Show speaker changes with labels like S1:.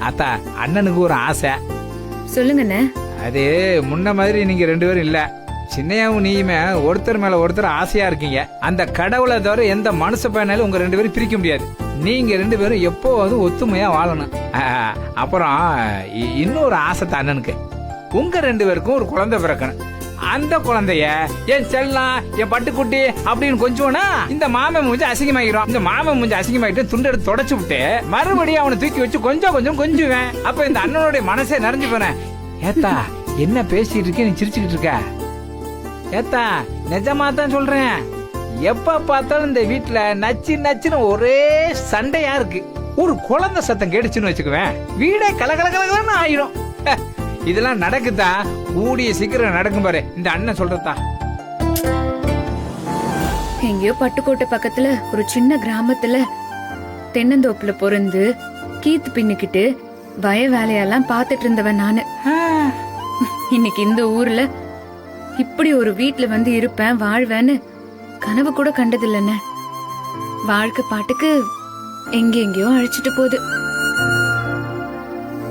S1: அத்தா அண்ணனுக்கு ஒரு ஆசை.
S2: சொல்லுங்கண்ணே.
S1: அது முன்ன மாதிரி நீங்க 2 பேரும் இல்ல. சின்னையாவும் நீயுமே ஒருத்தர் மேல ஒருத்தர் ஆசையா இருக்கீங்க. அந்த கடவுளை தவிர எந்த மனுஷ பயனாலும் உங்க 2 பேரும் பிரிக்க முடியாது. நீங்க 2 பேரும் எப்போதும் ஒத்துமையா வாழணும். அப்புறம் இன்னொரு ஆசை தான் அண்ணனுக்கு. உங்க 2 பேருக்கும் ஒரு குழந்தை பிறக்கணும். அந்த குழந்தைய என் செல்லம் என் பட்டுக்குட்டி அப்படின்னு கொஞ்சம்னா இந்த மாமன் மூஞ்சி அசிங்கமாயிரும். இந்த மாமன் மூஞ்சி அசிங்கமாயிட்டு துண்டு எடுத்து தொடச்சு விட்டு மறுபடியும் அவனை தூக்கி வச்சு கொஞ்சம் கொஞ்சம் கொஞ்சுவேன். அப்ப இந்த அண்ணனுடைய மனசே நிறைஞ்சு போறேன். ஏத்தா என்ன பேசிட்டு இருக்க, நீ சிரிச்சுக்கிட்டு இருக்க? ஏத்தா நிஜமா தான் சொல்றேன். எப்ப பார்த்தாலும் இந்த வீட்டுல நச்சு நச்சுன்னு ஒரே சண்டையா இருக்கு. ஒரு குழந்தை சத்தம் கேடுச்சுன்னு வச்சுக்குவேன், வீடே கலகலகலன்னு ஆயிடும். இதெல்லாம் நடக்குதா? கூடிய சீக்கிரம் நடக்கும் பாரு இந்த அண்ணன் சொல்றதா.
S2: எங்கேயோ பட்டுக்கோட்டை பக்கத்துல ஒரு சின்ன கிராமத்துல தென்னந்தோப்புல பொறந்து கீத்து பின்னுக்கிட்டு வய வேலையெல்லாம் பாத்துட்டு இருந்தவன் நானு. இன்னைக்கு இந்த ஊர்ல இப்படி ஒரு வீட்டுல வந்து இருப்பேன் வாழ்வேன்னு கனவு கூட கண்டதில்லன்னு. வாழ்க்கை பாட்டுக்கு எங்கெங்கயோ அழைச்சிட்டு போகுது.